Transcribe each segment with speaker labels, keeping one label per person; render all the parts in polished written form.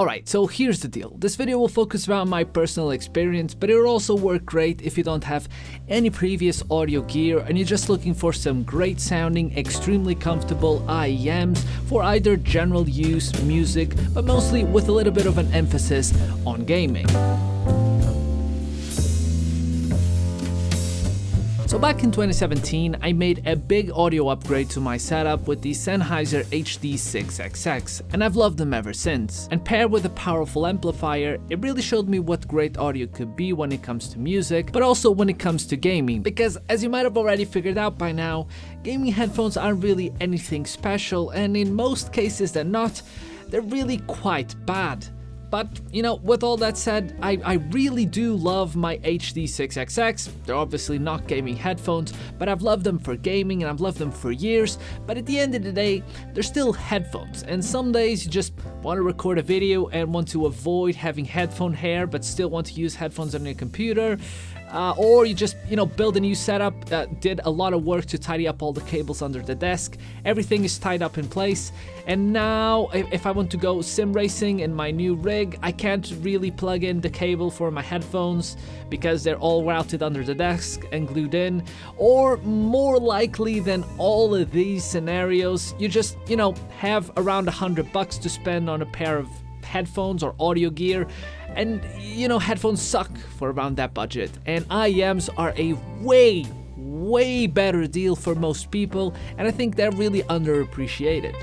Speaker 1: Alright, so here's the deal. This video will focus around my personal experience, but it'll also work great if you don't have any previous audio gear and you're just looking for some great sounding, extremely comfortable IEMs for either general use, music, but mostly with a little bit of an emphasis on gaming. So back in 2017, I made a big audio upgrade to my setup with the Sennheiser HD6XX, and I've loved them ever since. And paired with a powerful amplifier, it really showed me what great audio could be when it comes to music, but also when it comes to gaming, because as you might have already figured out by now, gaming headphones aren't really anything special, and in most cases they're not, they're really quite bad. But, you know, with all that said, I really do love my HD6XX. They're obviously not gaming headphones, but I've loved them for gaming and I've loved them for years. But at the end of the day, they're still headphones. And some days you just want to record a video and want to avoid having headphone hair, but still want to use headphones on your computer. Or you just, build a new setup, did a lot of work to tidy up all the cables under the desk. Everything is tied up in place. And now, if I want to go sim racing in my new rig, I can't really plug in the cable for my headphones because they're all routed under the desk and glued in. Or more likely than all of these scenarios, you just, have around $100 to spend on a pair of headphones or audio gear, and headphones suck for around that budget, and IEMs are a way better deal for most people, and I think they're really underappreciated.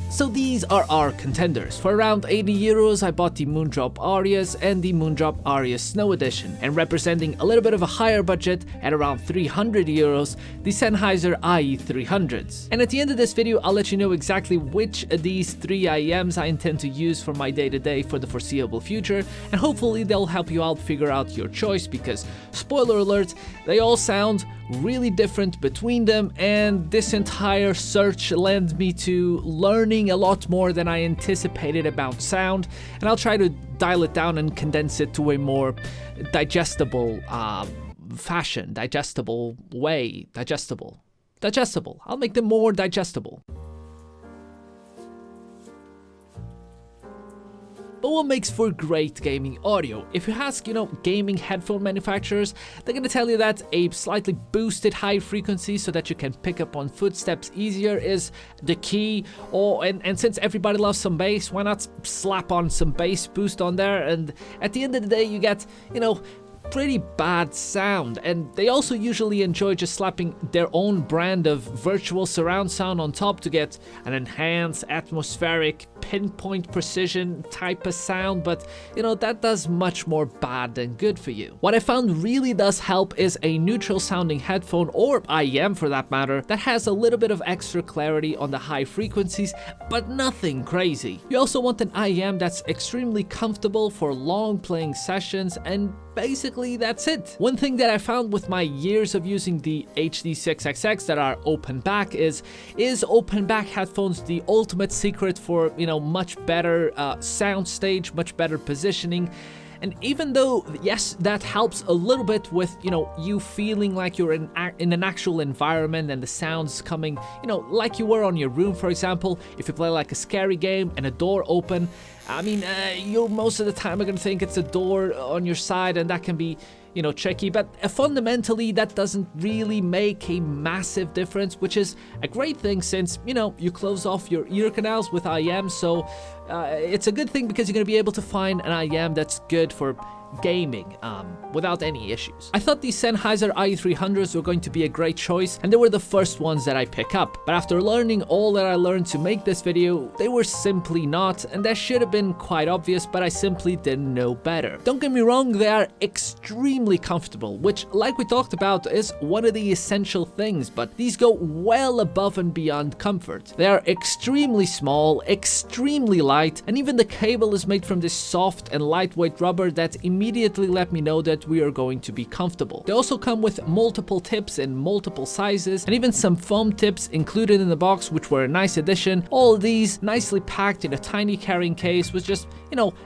Speaker 1: So these are our contenders. For around €80, I bought the Moondrop Arias and the Moondrop Aria Snow Edition, and representing a little bit of a higher budget at around €300, the Sennheiser IE300s. And at the end of this video, I'll let you know exactly which of these three IEMs I intend to use for my day-to-day for the foreseeable future, and hopefully they'll help you out figure out your choice, because, spoiler alert, they all sound really different between them, and this entire search led me to learning a lot more than I anticipated about sound, and I'll try to dial it down and condense it to a more digestible fashion, digestible. I'll make them more digestible. But what makes for great gaming audio? If you ask, gaming headphone manufacturers, they're gonna tell you that a slightly boosted high frequency so that you can pick up on footsteps easier is the key. And since everybody loves some bass, why not slap on some bass boost on there? And at the end of the day, you get, pretty bad sound. And they also usually enjoy just slapping their own brand of virtual surround sound on top to get an enhanced atmospheric pinpoint precision type of sound, but that does much more bad than good for you. What I found really does help is a neutral sounding headphone, or IEM for that matter, that has a little bit of extra clarity on the high frequencies, but nothing crazy. You also want an IEM that's extremely comfortable for long playing sessions, and basically that's it. One thing that I found with my years of using the HD6XX that are open back is open back headphones the ultimate secret for much better sound stage, much better positioning. And even though, yes, that helps a little bit with, you feeling like you're in an actual environment and the sounds coming, like you were on your room, for example. If you play like a scary game and a door open, you're most of the time are gonna think it's a door on your side, and that can be, tricky, but fundamentally that doesn't really make a massive difference, which is a great thing since, you close off your ear canals with IEM, so it's a good thing because you're going to be able to find an IEM that's good for gaming without any issues. I thought the Sennheiser IE300s were going to be a great choice, and they were the first ones that I pick up, but after learning all that I learned to make this video, they were simply not, and that should have been quite obvious, but I simply didn't know better. Don't get me wrong, they are extremely comfortable, which, like we talked about, is one of the essential things, but these go well above and beyond comfort. They are extremely small, extremely light, and even the cable is made from this soft and lightweight rubber that immediately immediately let me know that we are going to be comfortable. They also come with multiple tips in multiple sizes and even some foam tips included in the box, which were a nice addition. All of these nicely packed in a tiny carrying case was just,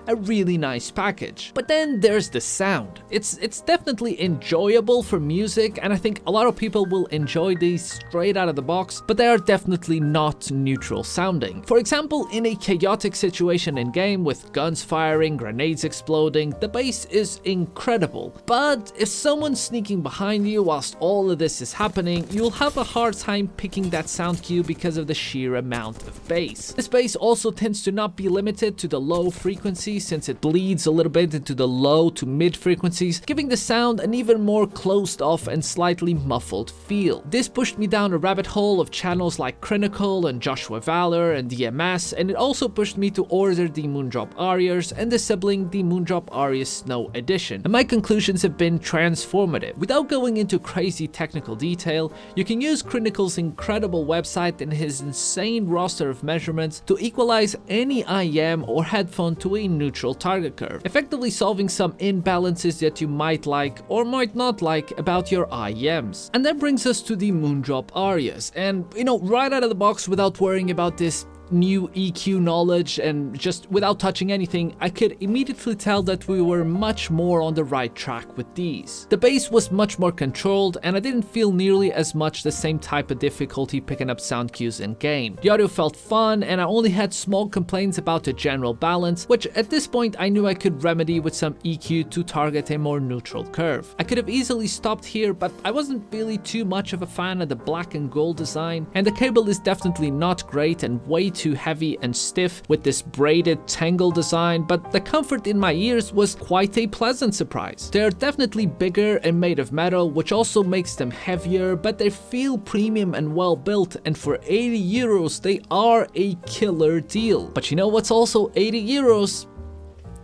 Speaker 1: a really nice package. But then there's the sound. It's definitely enjoyable for music, and I think a lot of people will enjoy these straight out of the box, but they are definitely not neutral sounding. For example, in a chaotic situation in game with guns firing, grenades exploding, the bass is incredible. But if someone's sneaking behind you whilst all of this is happening, you'll have a hard time picking that sound cue because of the sheer amount of bass. This bass also tends to not be limited to the low frequency, since it bleeds a little bit into the low to mid frequencies, giving the sound an even more closed off and slightly muffled feel. This pushed me down a rabbit hole of channels like Critical and Joshua Valor and DMS, and it also pushed me to order the Moondrop Arias and the sibling, the Moondrop Aria Snow Edition, and my conclusions have been transformative. Without going into crazy technical detail, you can use Critical's incredible website and his insane roster of measurements to equalize any IEM or headphone to a neutral target curve, effectively solving some imbalances that you might like or might not like about your IEMs. And that brings us to the Moondrop Arias, and right out of the box, without worrying about this new EQ knowledge and just without touching anything, I could immediately tell that we were much more on the right track with these. The bass was much more controlled, and I didn't feel nearly as much the same type of difficulty picking up sound cues in game. The audio felt fun, and I only had small complaints about the general balance, which at this point I knew I could remedy with some EQ to target a more neutral curve. I could have easily stopped here, but I wasn't really too much of a fan of the black and gold design, and the cable is definitely not great and way too heavy and stiff with this braided tangle design, but the comfort in my ears was quite a pleasant surprise. They're definitely bigger and made of metal, which also makes them heavier, but they feel premium and well built, and for 80 euros they are a killer deal. But you know what's also 80 euros?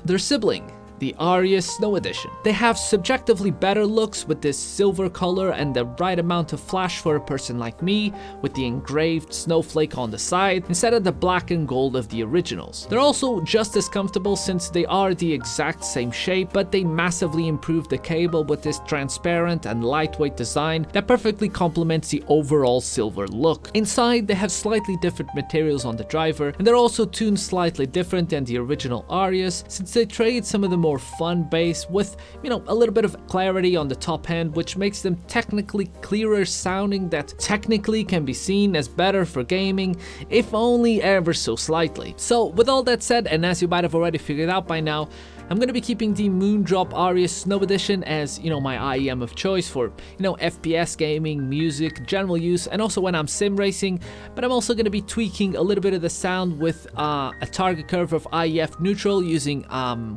Speaker 1: Their sibling, the Aria Snow Edition. They have subjectively better looks with this silver color and the right amount of flash for a person like me, with the engraved snowflake on the side instead of the black and gold of the originals. They're also just as comfortable since they are the exact same shape, but they massively improved the cable with this transparent and lightweight design that perfectly complements the overall silver look. Inside, they have slightly different materials on the driver, and they're also tuned slightly different than the original Arias, since they trade some of the more fun bass with, a little bit of clarity on the top end, which makes them technically clearer sounding that technically can be seen as better for gaming, if only ever so slightly. So with all that said, and as you might have already figured out by now, I'm going to be keeping the Moondrop Aria Snow Edition as, my IEM of choice for, FPS gaming, music, general use, and also when I'm sim racing, but I'm also going to be tweaking a little bit of the sound with a target curve of IEF neutral using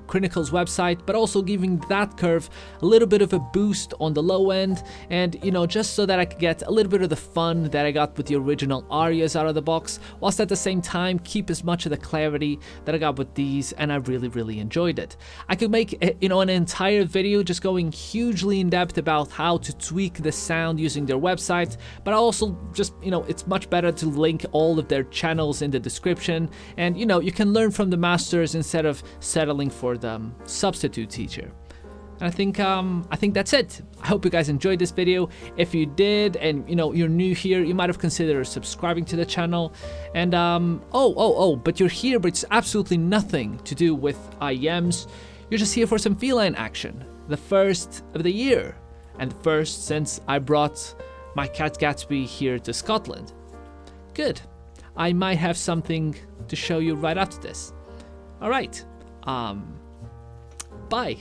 Speaker 1: Critical's website, but also giving that curve a little bit of a boost on the low end, and, just so that I could get a little bit of the fun that I got with the original Arias out of the box, whilst at the same time keep as much of the clarity that I got with these, and I really enjoyed it. I could make an entire video just going hugely in depth about how to tweak the sound using their website, but I also just it's much better to link all of their channels in the description, and you can learn from the masters instead of settling for the substitute teacher. And I think that's it. I hope you guys enjoyed this video. If you did, and you're new here, you might have considered subscribing to the channel. And but you're here, but it's absolutely nothing to do with IEMs. You're just here for some Feline Action, the first of the year, and the first since I brought my cat Gatsby here to Scotland. Good. I might have something to show you right after this. All right. Bye.